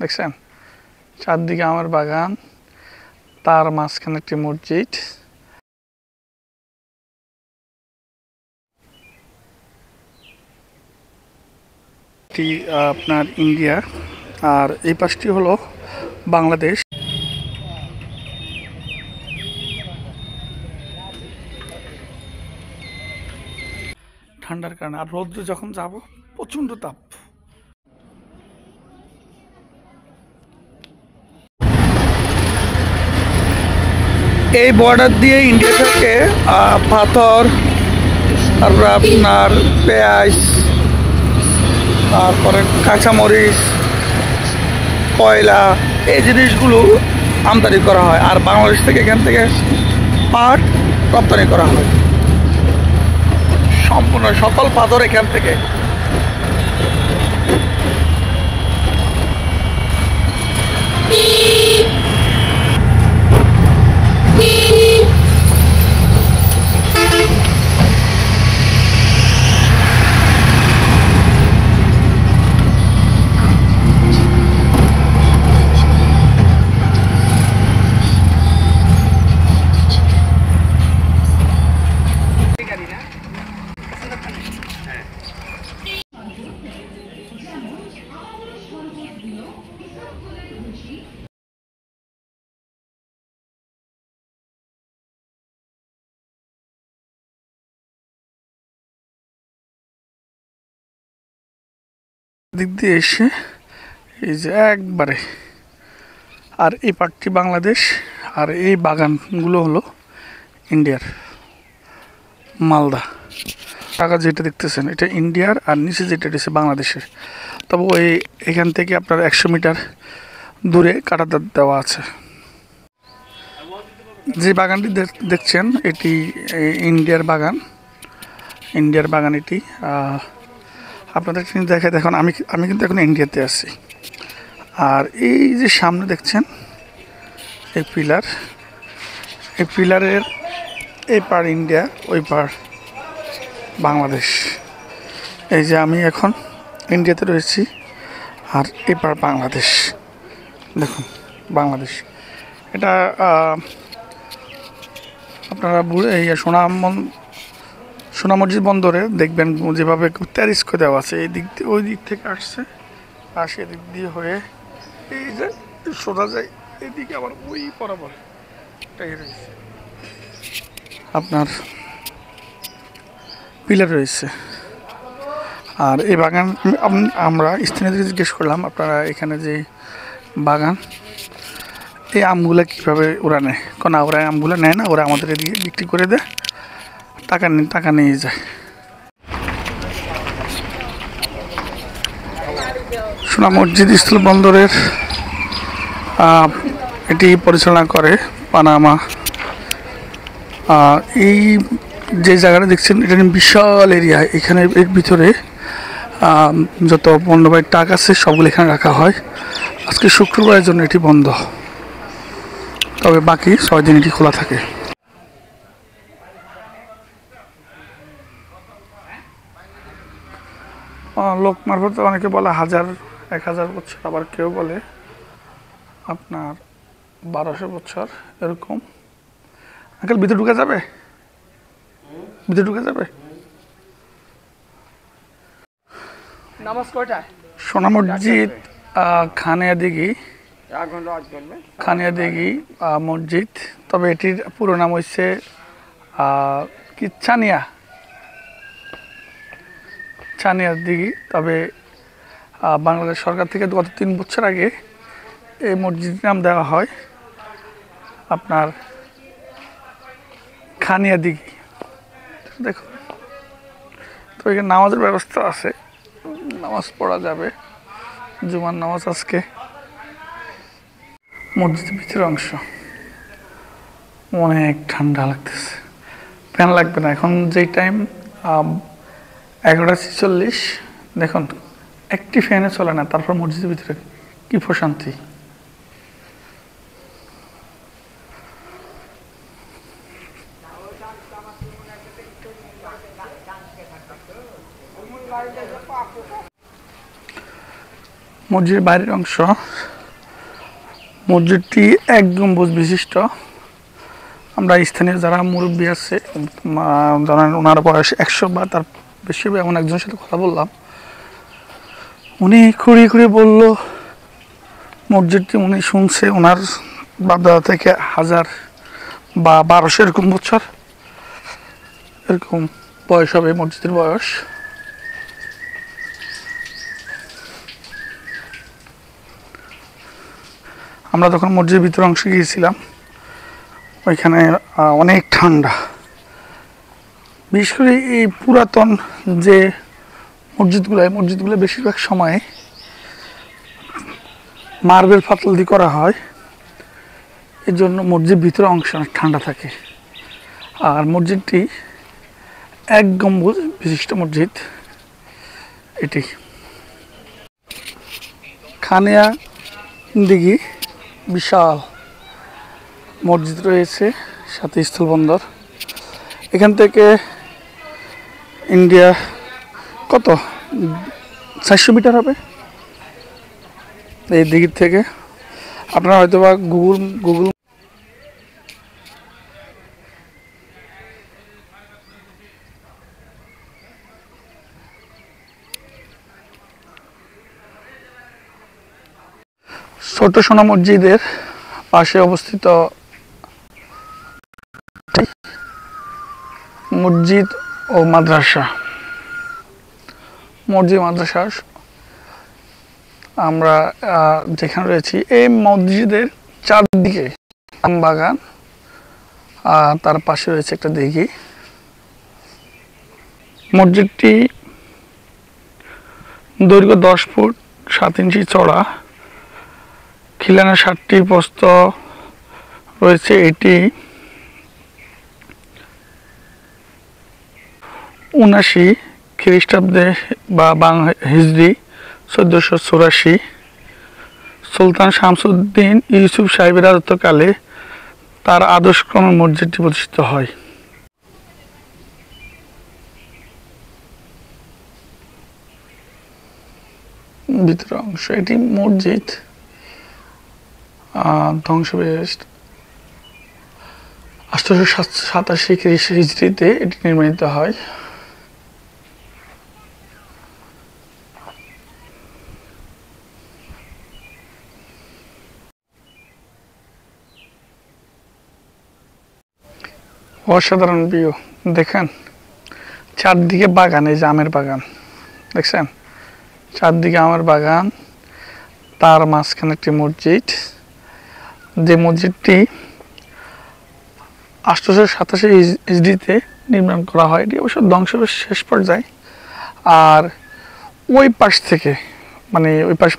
দেখছেন চারদিকে আমার বাগান, তার মাঝখানে একটি মসজিদ। এটি আপনার ইন্ডিয়া, আর এই পাশটি হলো বাংলাদেশ। ঠান্ডার কারণে, আর রৌদ্রে যখন যাব প্রচন্ড তাপ। এই বর্ডার দিয়ে ইন্ডিয়া থেকে পাথর, তারপরে আপনার পেঁয়াজ, তারপরে কাঁচামরিচ, কয়লা, এই জিনিসগুলো আমদানি করা হয়। আর বাংলাদেশ থেকে এখান থেকে পাট রপ্তানি করা হয়। সম্পূর্ণ সকল পাথর এখান থেকে। দিক দিয়ে এসে এই যে একবারে, আর এই পাটটি বাংলাদেশ, আর এই বাগানগুলো হলো ইন্ডিয়ার, মালদা। টাকা যেটা দেখতেছেন এটা ইন্ডিয়ার, আর নিচে যেটা দিচ্ছে বাংলাদেশের। তবে ওই এখান থেকে আপনার 100 মিটার দূরে কাঁটাতার দেওয়া আছে। যে বাগানটি দেখছেন এটি ইন্ডিয়ার বাগান, ইন্ডিয়ার বাগান এটি। আপনাদের দেখে দেখুন, আমি কিন্তু এখন ইন্ডিয়াতে আছি। আর এই যে সামনে দেখছেন এই পিলার, এই পিলারের এই পার ইন্ডিয়া, ওই পার বাংলাদেশ। এই যে আমি এখন ইন্ডিয়াতে রয়েছি, আর এই পার বাংলাদেশ। দেখুন বাংলাদেশ, এটা আপনারা এই সোনা মসজিদ বন্দরে দেখবেন যেভাবে ট্যারিস করে দেওয়া আছে, এই দিক দিয়ে ওই দিক থেকে আসছে, আর সেদিক দিয়ে হয়ে এই যে সোজা যায় এদিকে, আবার ওই বরাবর রয়েছে আপনার পিলার রয়েছে। আর এই বাগান আমরা স্থানীয়দের জিজ্ঞেস করলাম, আপনারা এখানে যে বাগান, এই আমগুলো কীভাবে ওরা নেয়? না, ওরা আমগুলো নেয় না, ওরা আমাদের এদিকে বিক্রি করে দেয়, টাকা নিয়ে যায়। সোনা মসজিদ স্থল বন্দরের এটি পরিচালনা করে পানামা। এই যে জায়গাটা দেখছেন এটা বিশাল এরিয়া, এখানে এর ভিতরে যত পণ্যবাহী ট্রাক আছে সবগুলো এখানে রাখা হয়। আজকে শুক্রবারের জন্য এটি বন্ধ, তবে বাকি 6 দিন এটি খোলা থাকে। লোক মারফত অনেকে বলে 1000 বছর, আবার কেউ বলে আপনার 1200 বছর এরকম। আঙ্কেল ভিতরে ঢুকে যাবে? ভিতরে ঢুকে যাবে? নামাজ কয়টায়? সোনা মসজিদ খানিয়াদিঘি মসজিদ, তবে এটির পুরো নাম হচ্ছে কি ছানিয়ার দিঘি। তবে বাংলাদেশ সরকার থেকে গত 3 বছর আগে এই মসজিদের নাম দেওয়া হয় আপনার খানিয়া দিঘি। দেখুন, তো এখানে নামাজের ব্যবস্থা আছে, নামাজ পড়া যাবে, জুমার নামাজ আজকে। মসজিদের ভিতরের অংশ অনেক ঠান্ডা লাগতেছে, ফ্যান লাগবে না। এখন যেই টাইম 11:46, দেখুন একটি ফ্যানে চলে না, তারপর মসজিদের ভিতরে কি প্রশান্তি। মসজিদের বাইরের অংশ। মসজিদটি এক গম্বুজ বিশিষ্ট। আমরা স্থানীয় যারা মুরব্বী আছে, জানেন ওনার বয়স 100 বা তার বেশি, এমন একজনের সাথে কথা বললাম। উনি খুঁড়িয়ে খুঁড়িয়ে বলল মসজিদটি উনি শুনছে ওনার বাপদাদা থেকে 1000 বা 1200 এরকম বছর এরকম বয়স হবে মসজিদের বয়স। আমরা যখন মসজিদের ভিতর অংশে গিয়েছিলাম ওইখানে অনেক ঠান্ডা। বিশেষ করে এই পুরাতন যে মসজিদগুলো বেশিরভাগ সময়ে মার্বেল পাথর দিয়ে করা হয়, এর জন্য মসজিদের ভিতরে অংশ অনেক ঠান্ডা থাকে। আর মসজিদটি এক গম্বুজ বিশিষ্ট মসজিদ এটি। খানিয়া দিঘি বিশাল মসজিদ রয়েছে, সাথে স্থলবন্দর। এখান থেকে ইন্ডিয়া কত 400 মিটার হবে এই দিঘির থেকে। আপনারা হয়তো বা গুগল ছোট সোনা মসজিদের পাশে অবস্থিত মসজিদ ও মাদ্রাসা। মসজিদ মাদ্রাসা আমরা যেখানে রয়েছি, এই মসজিদের চারদিকে আম বাগান, আর তার পাশে রয়েছে একটা দিঘি। মসজিদটি দৈর্ঘ্য 10 ফুট 7 ইঞ্চি চড়া, খিলানে 7টি প্রস্তর রয়েছে। এটি 79 খ্রিস্টাব্দে বা হিজরি 1484 সুলতান শামসুদ্দিন ইউসুফ সাহেবের রাজত্বকালে তার আদর্শক্রমে মসজিদটি প্রতিষ্ঠিত হয়। ভিতরের অংশ, এটি মসজিদ ধ্বংসবিশেষ 887 হিজরিতে এটি নির্মিত হয়। অসাধারণ ভিউ দেখেন, চারদিকে বাগান, এই যে আমের বাগান দেখছেন, চারদিকে আমের বাগান, তার মাঝখানে একটি মসজিদ। যে মসজিদটি 887 হিজরিতে নির্মাণ করা হয়, এটি অবশ্য ধ্বংসের শেষ পর্যায়ে। আর ওই পাশ থেকে, মানে ওই পাশ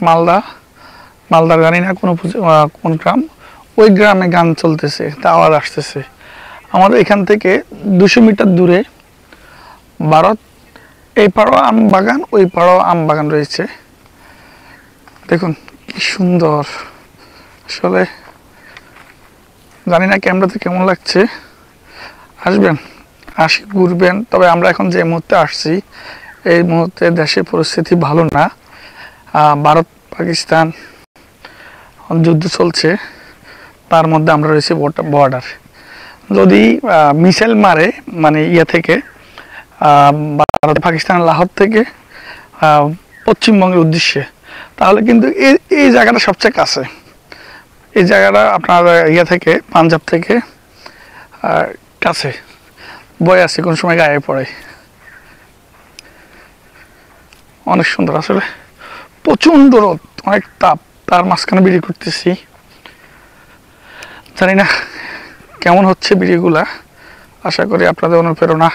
মালদার জানি না কোন গ্রাম, ওই গ্রামে গান চলতেছে, তা আওয়াজ আসতেছে। আমাদের এখান থেকে 200 মিটার দূরে ভারত, এই পাড়ও আম বাগান, ওই পাড়ও আম বাগান রয়েছে। দেখুন কি সুন্দর, আসলে জানি না ক্যামেরাতে কেমন লাগছে। আসবেন, ঘুরবেন। তবে আমরা এখন যে মুহূর্তে আসছি, এই মুহূর্তে দেশের পরিস্থিতি ভালো না। ভারত পাকিস্তান যুদ্ধ চলছে, তার মধ্যে আমরা রয়েছি বর্ডার। যদি মিসাইল মারে, মানে ইয়ে থেকে ভারত পাকিস্তান লাহোর থেকে পশ্চিমবঙ্গের উদ্দেশ্যে, তাহলে কিন্তু এই জায়গাটা সবচেয়ে কাছে। এই জায়গাটা আপনার ইয়ে থেকে, পাঞ্জাব থেকে কাছে, বয়ে আছে, কোন সময় গায়ে পড়ে। অনেক সুন্দর, আসলে প্রচণ্ড রোদ, অনেক তাপ, তার মাঝখানে ভিডিও করতেছি। জানি না কেমন হচ্ছে ভিডিওগুলা, আশা করি আপনাদের অনুপ্রেরণা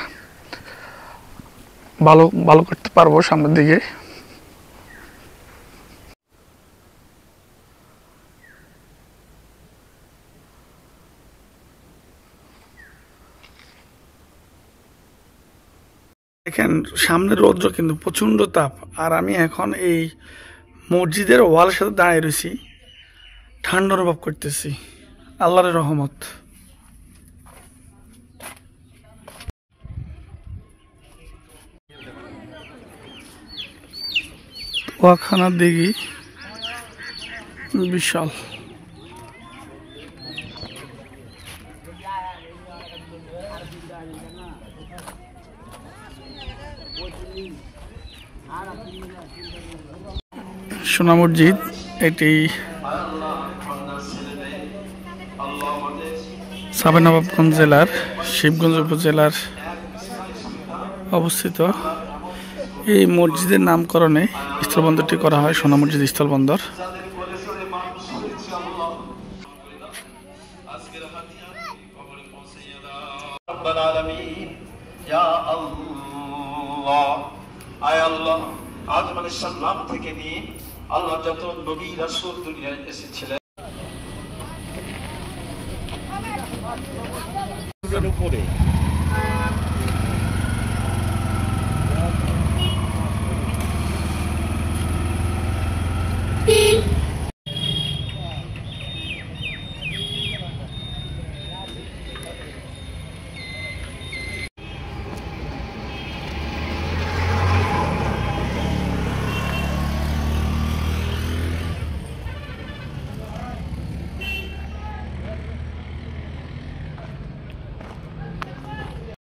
ভালো করতে পারবো সামনের দিকে। দেখেন সামনে রৌদ্র কিন্তু প্রচণ্ড তাপ, আর আমি এখন এই মসজিদের ওয়ালের সাথে দাঁড়িয়ে রয়েছি, ঠান্ডা অনুভব করতেছি। আল্লাহর রহমত। ওয়াখানা দিঘি বিশাল। সোনা মসজিদ এটি চাঁপাইনবাবগঞ্জ জেলার শিবগঞ্জ উপজেলার অবস্থিত। এই মসজিদের নামকরণে স্থলবন্দরটি করা হয় সোনা মসজিদ স্থলবন্দর। আদম আলাইহিস সালাম থেকে নিয়ে আল্লাহ যত নবী রাসূল দুনিয়ায় এসেছিলেন উপরে